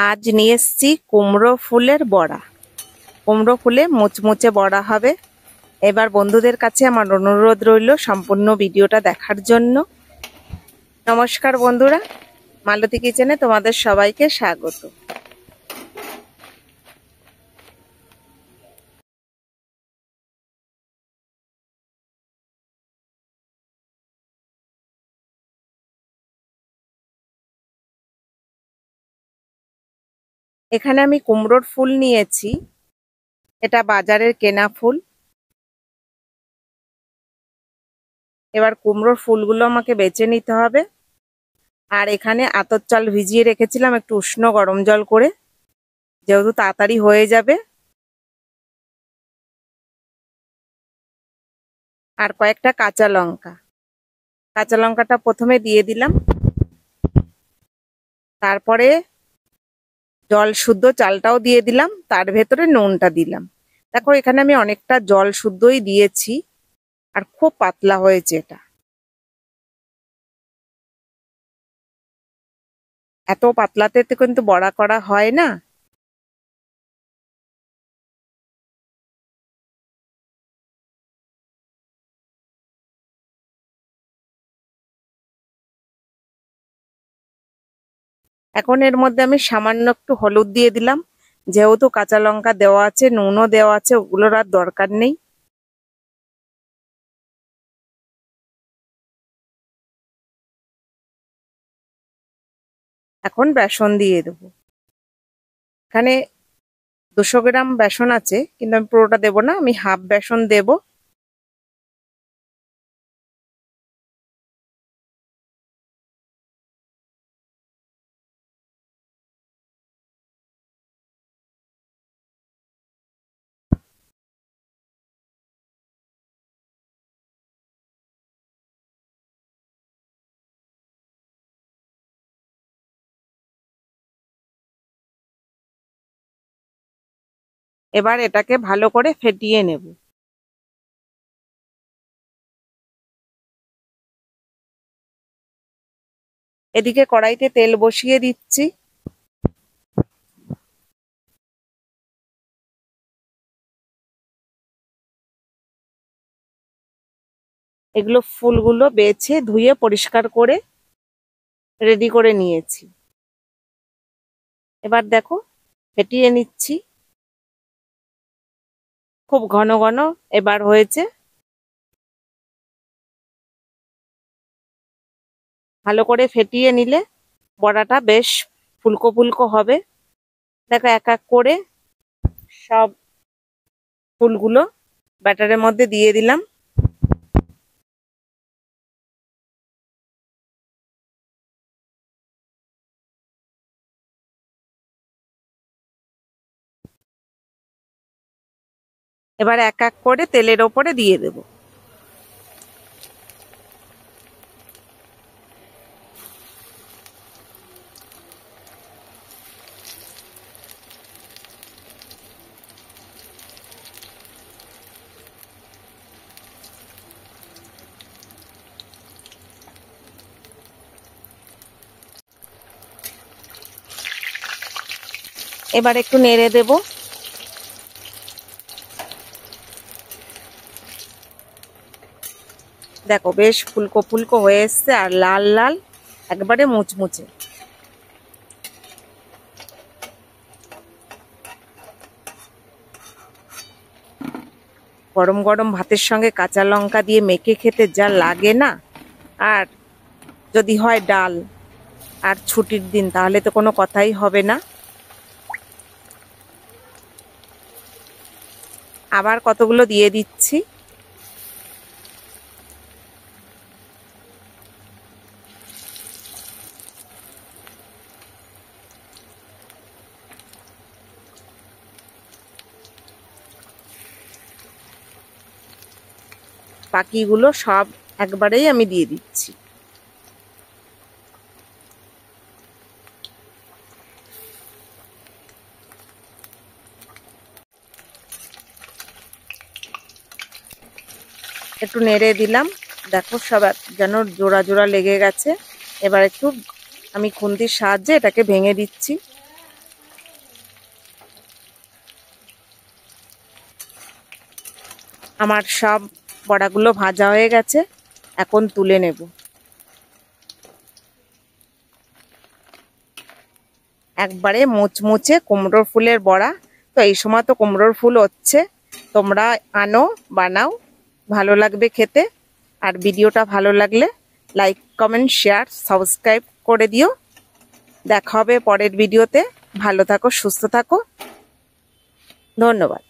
আজ নিয়ে এসেছি কুমড়ো ফুলের বড়া। কুমড়ো ফুলে মুচমুচে বড়া হবে। এবার বন্ধুদের কাছে আমার অনুরোধ রইল সম্পূর্ণ ভিডিওটা দেখার জন্য। নমস্কার বন্ধুরা, মালতী কিচেনে তোমাদের সবাইকে স্বাগত। এখানে আমি কুমড়োর ফুল নিয়েছি, এটা বাজারের কেনা ফুল। এবার কুমড়োর ফুলগুলো আমাকে বেছে নিতে হবে। আর এখানে আতপ চাল ভিজিয়ে রেখেছিলাম একটু উষ্ণ গরম জল করে, যেহেতু তাড়াতাড়ি হয়ে যাবে। আর কয়েকটা কাঁচা লঙ্কা, কাঁচা লঙ্কাটা প্রথমে দিয়ে দিলাম। তারপরে জল শুদ্ধ চালটাও দিয়ে দিলাম, তার ভেতরে নুনটা দিলাম। দেখো এখানে আমি অনেকটা জল শুদ্ধই দিয়েছি, আর খুব পাতলা হয়েছে এটা। এত পাতলাতে তো কিন্তু বড়া করা হয় না। এখন এর মধ্যে আমি সামান্য একটু হলুদ দিয়ে দিলাম, যেহেতু কাঁচা লঙ্কা দেওয়া আছে, নুনও দেওয়া আছে, ওগুলোর আর দরকার নেই। এখন বেসন দিয়ে দেবো। এখানে 200 গ্রাম বেসন আছে, কিন্তু আমি পুরোটা দেবো না, আমি হাফ বেসন দেব। এবার এটাকে ভালো করে ফেটিয়ে নেব। এদিকে কড়াইতে তেল বসিয়ে দিচ্ছি। এগুলো ফুলগুলো বেছে ধুয়ে পরিষ্কার করে রেডি করে নিয়েছি। এবার দেখো ফেটিয়ে নিচ্ছি, খুব ঘন ঘন এবার হয়েছে। ভালো করে ফেটিয়ে নিলে বড়াটা বেশ ফুলকো ফুলকো হবে। দেখো এক এক করে সব ফুলগুলো ব্যাটারের মধ্যে দিয়ে দিলাম। এবার এক এক করে তেলের ওপরে দিয়ে দেব। এবার একটু নেড়ে দেব। দেখো বেশ ফুলকো ফুলকো হয়ে এসছে, আর লাল লাল একবারে মুচমুচে। গরম গরম ভাতের সঙ্গে কাঁচা লঙ্কা দিয়ে মেখে খেতে যা লাগে না, আর যদি হয় ডাল আর ছুটির দিন, তাহলে তো কোনো কথাই হবে না। আবার কতগুলো দিয়ে দিচ্ছি। বাকিগুলো সব একবারেই আমি দিয়ে দিচ্ছি। একটু নেড়ে দিলাম, দেখো সব যেন জোড়া জোড়া লেগে গেছে। এবার একটু আমি খুন্তির সাহায্যে এটাকে ভেঙে দিচ্ছি। আমার সব বড়াগুলো ভাজা হয়ে গেছে, এখন তুলে নেব। একবারে মুচমুচে কুমড়োর ফুলের বড়া। তো এই সময় তো কুমড়োর ফুল হচ্ছে, তোমরা আনো, বানাও, ভালো লাগবে খেতে। আর ভিডিওটা ভালো লাগলে লাইক, কমেন্ট, শেয়ার, সাবস্ক্রাইব করে দিও। দেখা হবে পরের ভিডিওতে। ভালো থাকো, সুস্থ থাকো, ধন্যবাদ।